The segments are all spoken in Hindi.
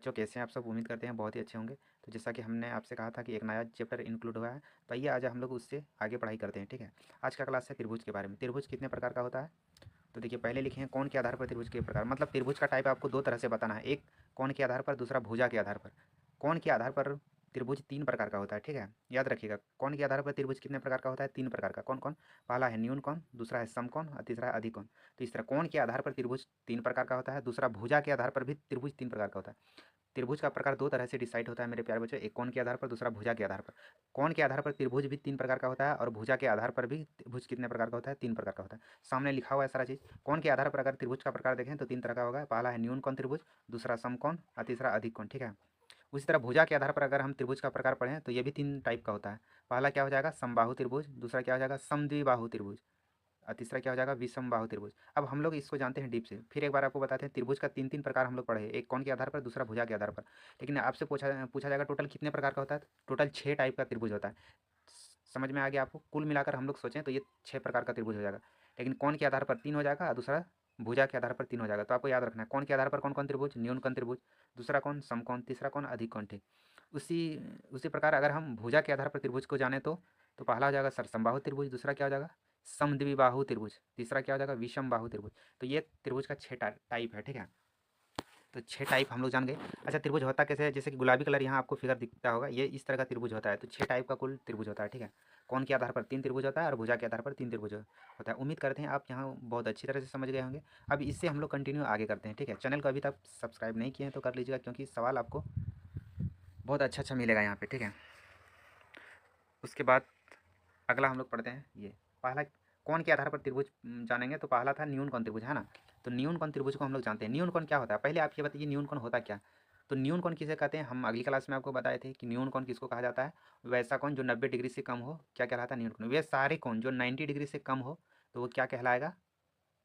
बच्चों कैसे हैं आप सब? उम्मीद करते हैं बहुत ही अच्छे होंगे। तो जैसा कि हमने आपसे कहा था कि एक नया चैप्टर इंक्लूड हुआ है, तो आइए आज हम लोग उससे आगे पढ़ाई करते हैं। ठीक है, आज का क्लास है त्रिभुज के बारे में। त्रिभुज कितने प्रकार का होता है? तो देखिए, पहले लिखे हैं कौन के आधार पर त्रिभुज के प्रकार, मतलब त्रिभुज का टाइप आपको दो तरह से बताना है। एक कौन के आधार पर, दूसरा भुजा के आधार पर। कौन के आधार पर त्रिभुज तीन प्रकार का होता है। ठीक है, याद रखिएगा, कौन के आधार पर त्रिभुज कितने प्रकार का होता है? तीन प्रकार का। कौन कौन? पहला है न्यून कौन, दूसरा है समकोण और तीसरा है अधिकोण। तो इस तरह कौन के आधार पर त्रिभुज तीन प्रकार का होता है। दूसरा, भुजा के आधार पर भी त्रिभुज तीन प्रकार का होता है। त्रिभुज का प्रकार दो तरह से डिसाइड होता है मेरे प्यारे बच्चों, एक कोण के आधार पर, दूसरा भुजा के आधार पर। कोण के आधार पर त्रिभुज भी तीन प्रकार का होता है और भुजा के आधार पर भी त्रिभुज कितने प्रकार का होता है? तीन प्रकार का होता है। सामने लिखा हुआ है सारा चीज़। कोण के आधार पर अगर त्रिभुज का प्रकार देखें तो तीन तरह का होगा। पहला है न्यून कोण त्रिभुज, दूसरा समकोण और तीसरा अधिक कोण। ठीक है, उसी तरह भुजा के आधार पर अगर हम त्रिभुज का प्रकार पढ़ें तो ये भी तीन टाइप का होता है। पहला क्या हो जाएगा? समबाहु त्रिभुज, दूसरा क्या हो जाएगा? समद्विबाहु त्रिभुज और तीसरा क्या हो जाएगा? विषम बाहु त्रिभुज। अब हम लोग इसको जानते हैं डीप से। फिर एक बार आपको बताते हैं, त्रिभुज का तीन तीन प्रकार हम लोग पढ़े, एक कोण के आधार पर, दूसरा भुजा के आधार पर। लेकिन आपसे पूछा पूछा जाएगा टोटल कितने प्रकार का होता है? टोटल छः टाइप का त्रिभुज होता है। समझ में आ गया आपको? कुल मिलाकर हम लोग सोचें तो ये छः प्रकार का त्रिभुज हो जाएगा। लेकिन कोण के आधार पर तीन हो जाएगा और दूसरा भुजा के आधार पर तीन हो जाएगा। तो आपको याद रखना है, कोण के आधार पर कौन कौन त्रिभुज? न्यून कोण त्रिभुज, दूसरा कौन? समकोण, तीसरा कौन? अधिक कोण। ठीक, उसी उसी प्रकार अगर हम भुजा के आधार पर त्रिभुज को जाने तो पहला हो जाएगा सर समबाहु त्रिभुज, दूसरा क्या हो जाएगा? समद्विबाहु त्रिभुज, तीसरा क्या हो जाएगा? विषम बाहु त्रिभुज। तो ये त्रिभुज का छः टाइप है। ठीक है, तो छः टाइप हम लोग जान गए। अच्छा, त्रिभुज होता कैसे है? जैसे कि गुलाबी कलर यहाँ आपको फिगर दिखता होगा, ये इस तरह का त्रिभुज होता है। तो छः टाइप का कुल त्रिभुज होता है। ठीक है, कौन के आधार पर तीन त्रिभुज होता है और भुजा के आधार पर तीन त्रिभुज होता है। उम्मीद करते हैं आप यहाँ बहुत अच्छी तरह से समझ गए होंगे। अब इससे हम लोग कंटिन्यू आगे करते हैं। ठीक है, चैनल को अभी तक सब्सक्राइब नहीं किए हैं तो कर लीजिएगा, क्योंकि सवाल आपको बहुत अच्छा अच्छा मिलेगा यहाँ पे। ठीक है, उसके बाद अगला हम लोग पढ़ते हैं ये। पहला कौन के आधार पर त्रिभुज जानेंगे, तो पहला था न्यून कोण त्रिभुज, है ना। तो न्यून कोण त्रिभुज को हम लोग जानते हैं। न्यून कोण क्या होता है? पहले आप ये बताइए, न्यून कोण होता क्या? तो न्यून कोण किसे कहते हैं? हम अगली क्लास में आपको बताए थे कि न्यून कोण किसको कहा जाता है। वैसा कोण जो 90 डिग्री से कम हो, क्या कहलाता है? न्यून कोण। वे सारे कोण जो 90 डिग्री से कम हो तो वो क्या कहलाएगा?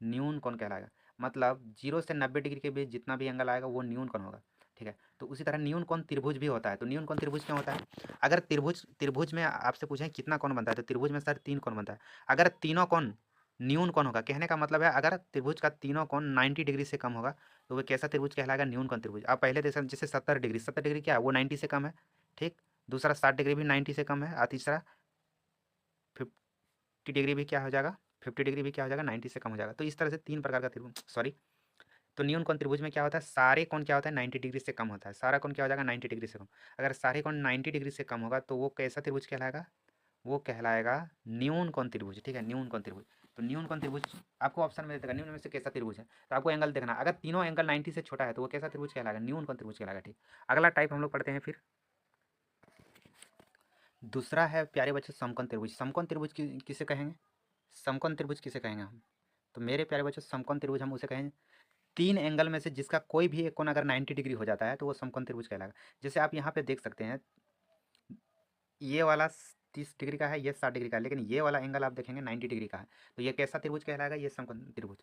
न्यून कोण कहलाएगा। मतलब 0 से 90 डिग्री के बीच जितना भी एंगल आएगा वो न्यून कोण होगा। ठीक है, तो उसी तरह न्यून कोण त्रिभुज भी होता है। तो न्यून कोण त्रिभुज क्यों होता है? अगर त्रिभुज त्रिभुज में आपसे पूछें कितना कोण बनता है, तो त्रिभुज में सर तीन कोण बनता है। अगर तीनों कोण न्यून कोण होगा, कहने का मतलब है अगर त्रिभुज का तीनों कोण 90 डिग्री से कम होगा तो वो कैसा त्रिभुज कहलाएगा? न्यून कोण त्रिभुज। आप पहले देख सकते, जैसे 70 डिग्री, 70 डिग्री क्या है? वो 90 से कम है। ठीक, दूसरा 60 डिग्री भी 90 से कम है और तीसरा 50 डिग्री भी क्या हो जाएगा? 50 डिग्री भी क्या हो जाएगा? 90 से कम हो जाएगा। तो इस तरह से तीन प्रकार का त्रिभुज, सॉरी, तो न्यून कोण त्रिभुज में क्या होता है? सारे कोण क्या होता है? 90 डिग्री से कम होता है। सारा कोण क्या हो जाएगा? 90 डिग्री से कम। अगर सारे कोण 90 डिग्री से कम होगा तो वो कैसा त्रिभुज कहलाएगा? वो कहलाएगा न्यून कोण त्रिभुज। ठीक है, न्यून कोण त्रिभुज। तो न्यून कोण त्रिभुज आपको ऑप्शन में देगा निम्न में से कैसा त्रिभुज है, तो आपको एंगल देखना। अगर तीनों एंगल 90 से छोटा है तो वो कैसा त्रिभुज कहलाएगा? न्यून कोण त्रिभुज कहलाएगा। ठीक, अगला टाइप हम लोग पढ़ते हैं। फिर दूसरा है प्यारे बच्चों समकोण त्रिभुज। समकोण त्रिभुज किसे कहेंगे? समकोण त्रिभुज किसे कहेंगे हम? तो मेरे प्यारे बच्चों, समकोण त्रिभुज हम उसे कहेंगे तीन एंगल में से जिसका कोई भी एक कोण अगर 90 डिग्री हो जाता है तो वो समकोण त्रिभुज कहलाएगा। जैसे आप यहाँ पे देख सकते हैं, ये वाला 30 डिग्री का है, ये 60 डिग्री का है, लेकिन ये वाला एंगल आप देखेंगे 90 डिग्री का है। तो ये कैसा त्रिभुज कहलाएगा? ये समकोण त्रिभुज।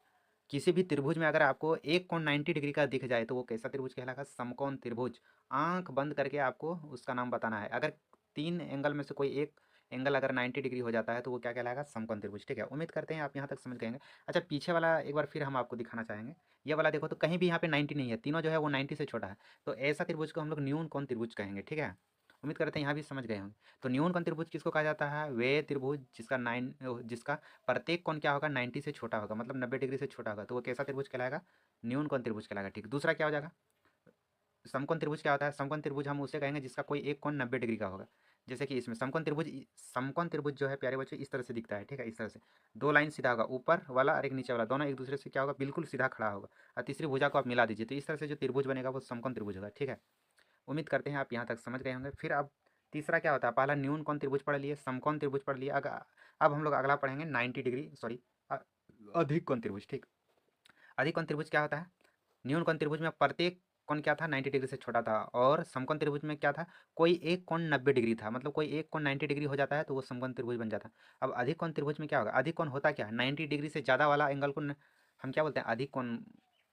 किसी भी त्रिभुज में अगर आपको एक कोण 90 डिग्री का दिख जाए तो वो कैसा त्रिभुज कहलाएगा? समकोण त्रिभुज। आंख बंद करके आपको उसका नाम बताना है। अगर तीन एंगल में से कोई एक एंगल अगर 90 डिग्री हो जाता है तो वो क्या कहलाएगा? समकोण त्रिभुज। ठीक है, उम्मीद करते हैं आप यहाँ तक समझ गए होंगे। अच्छा, पीछे वाला एक बार फिर हम आपको दिखाना चाहेंगे। ये वाला देखो, तो कहीं भी यहाँ पे 90 नहीं है, तीनों जो है वो 90 से छोटा है। तो ऐसा त्रिभुज को हम लोग न्यून कोण त्रिभुज कहेंगे। ठीक है, उम्मीद करते हैं यहाँ भी समझ गए होंगे। तो न्यून कोण त्रिभुज किसको कहा जाता है? वे त्रिभुज जिसका प्रत्येक कोण क्या होगा? 90 से छोटा होगा, मतलब 90 डिग्री से छोटा होगा, तो वो कैसा त्रिभुज कहलाएगा? न्यून कोण त्रिभुज कहलाएगा। ठीक, दूसरा क्या हो जाएगा? समकोण त्रिभुज क्या होता है? समकोण त्रिभुज हम उसे कहेंगे जिसका कोई एक कोण 90 डिग्री का होगा। जैसे कि इसमें समकोण त्रिभुज जो है प्यारे बच्चों इस तरह से दिखता है। ठीक है, इस तरह से दो लाइन सीधा होगा, ऊपर वाला और एक नीचे वाला, दोनों एक दूसरे से क्या होगा? बिल्कुल सीधा खड़ा होगा और तीसरी भुजा को आप मिला दीजिए तो इस तरह से जो त्रिभुज बनेगा वो समकोण त्रिभुज होगा। ठीक है, उम्मीद करते हैं आप यहाँ तक समझ गए होंगे। फिर अब तीसरा क्या होता है? पहला न्यून कोण त्रिभुज पढ़ लिए, समकोण त्रिभुज पढ़ लिए। अब हम लोग अगला पढ़ेंगे 90 डिग्री, सॉरी, अधिक कोण त्रिभुज। ठीक, अधिक कोण त्रिभुज क्या होता है? न्यून कोण त्रिभुज में प्रत्येक कोण क्या था? 90 डिग्री से छोटा था। और समकोण त्रिभुज में क्या था? कोई एक कोण 90 डिग्री था, मतलब कोई एक कोण 90 डिग्री हो जाता है तो वो समकोण त्रिभुज बन जाता है। अब अधिक कोण त्रिभुज में क्या होगा? अधिक कोण होता क्या है? 90 डिग्री से ज़्यादा वाला एंगल को हम क्या बोलते हैं? अधिक कोण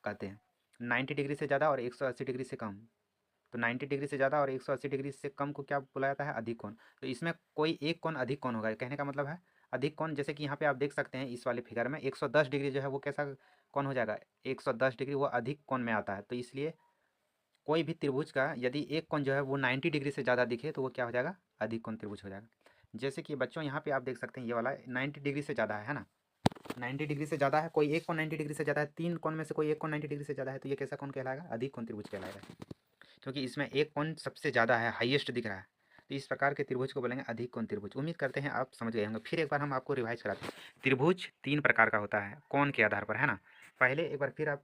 कहते हैं। 90 डिग्री से ज़्यादा और 180 डिग्री से कम, तो 90 डिग्री से ज़्यादा और 180 डिग्री से कम को क्या बोला जाता है? अधिक कोण। तो इसमें कोई एक कोण अधिक कोण होगा, कहने का मतलब है अधिक कोण। जैसे कि यहाँ पे आप देख सकते हैं इस वाले फिगर में 110 डिग्री जो है वो कैसा कोण हो जाएगा? 110 डिग्री वो अधिक कोण में आता है। तो इसलिए कोई भी त्रिभुज का यदि एक कोण जो है वो 90 डिग्री से ज़्यादा दिखे तो वो क्या हो जाएगा, अधिक कोण त्रिभुज हो जाएगा। जैसे कि बच्चों यहाँ पे आप देख सकते हैं ये वाला 90 डिग्री से ज़्यादा है ना, 90 डिग्री से ज़्यादा है, कोई एक कोण 90 डिग्री से ज़्यादा है, तीन कोण में से कोई एक कोण 90 डिग्री से ज़्यादा है, तो ये कैसा कोण कहलाएगा, अधिक कोण त्रिभुज कहलाएगा, क्योंकि इसमें एक कोण सबसे ज़्यादा है, हाईएस्ट दिख रहा है। तो इस प्रकार के त्रिभुज को बोलेंगे अधिक कोण त्रिभुज। उम्मीद करते हैं आप समझ गए होंगे। फिर एक बार हम आपको रिवाइज कराते हैं। त्रिभुज तीन प्रकार का होता है कोण के आधार पर, है ना। पहले एक बार फिर आप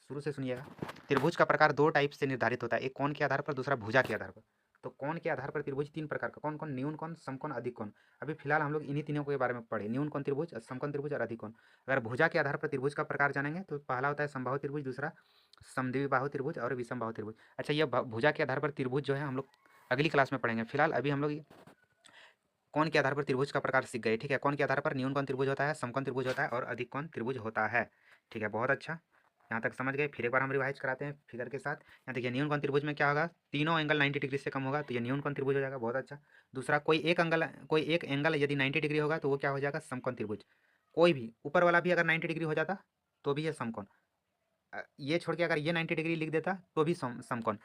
शुरू से सुनिएगा। त्रिभुज का प्रकार दो टाइप से निर्धारित होता है, एक कोण के आधार पर, दूसरा भुजा के आधार पर। तो कोण के आधार पर त्रिभुज तीन प्रकार का, कौन कौन, न्यून कोण, समकोण, अधिक कोण। अभी फिलहाल हम लोग इन्हीं तीनों के बारे में पढ़े, न्यून कोण त्रिभुज, समकोण त्रिभुज और अधिक कोण। अगर भुजा के आधार पर त्रिभुज का प्रकार जानेंगे तो पहला होता है समबाहु त्रिभुज, दूसरा समद्विबाहु त्रिभुज और विषमबाहु त्रिभुज। अच्छा, ये भुजा के आधार पर त्रिभुज जो है हम लोग अगली क्लास में पढ़ेंगे। फिलहाल अभी हम लोग कोण के आधार पर त्रिभुज का प्रकार सीख गए, ठीक है। कोण के आधार पर न्यून कोण त्रिभुज होता है, समकोण त्रिभुज होता है और अधिक कोण त्रिभुज होता है, ठीक है। बहुत अच्छा, यहाँ तक समझ गए। फिर एक बार हम रिवाइज कराते हैं फिगर के साथ। यहाँ देखिए न्यून कोण त्रिभुज में क्या होगा, तीनों एंगल 90 डिग्री से कम होगा तो ये न्यून कोण त्रिभुज हो जाएगा। बहुत अच्छा। दूसरा, कोई एक एंगल यदि 90 डिग्री होगा तो वो क्या हो जाएगा, समकोण त्रिभुज। कोई भी ऊपर वाला भी अगर 90 डिग्री हो जाता तो भी ये समकोण। ये छोड़ के अगर ये 90 डिग्री लिख देता तो भी समकोण।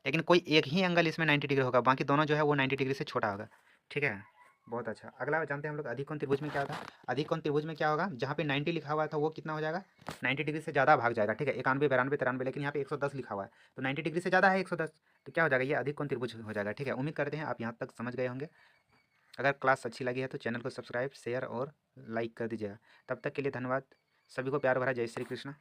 लेकिन कोई एक ही एंगल इसमें 90 डिग्री होगा, बाकी दोनों जो है वो 90 डिग्री से छोटा होगा, ठीक है। बहुत अच्छा। अगला जानते हैं हम लोग अधिक कोण त्रिभुज में क्या होता है। अधिक कोण त्रिभुज में क्या होगा, जहाँ पे 90 लिखा हुआ था वो कितना हो जाएगा, 90 डिग्री से ज़्यादा भाग जाएगा, ठीक है। 91, 92, 93, लेकिन यहाँ पे 110 लिखा हुआ है, तो 90 डिग्री से ज़्यादा है 110, तो क्या हो जाएगा, ये अधिक कोण त्रिभुज हो जाएगा, ठीक है। उम्मीद करते हैं आप यहाँ तक समझ गए होंगे। अगर क्लास अच्छी लगी है तो चैनल को सब्सक्राइब, शेयर और लाइक कर दीजिएगा। तब तक के लिए धन्यवाद। सभी को प्यार भरा जय श्री कृष्ण।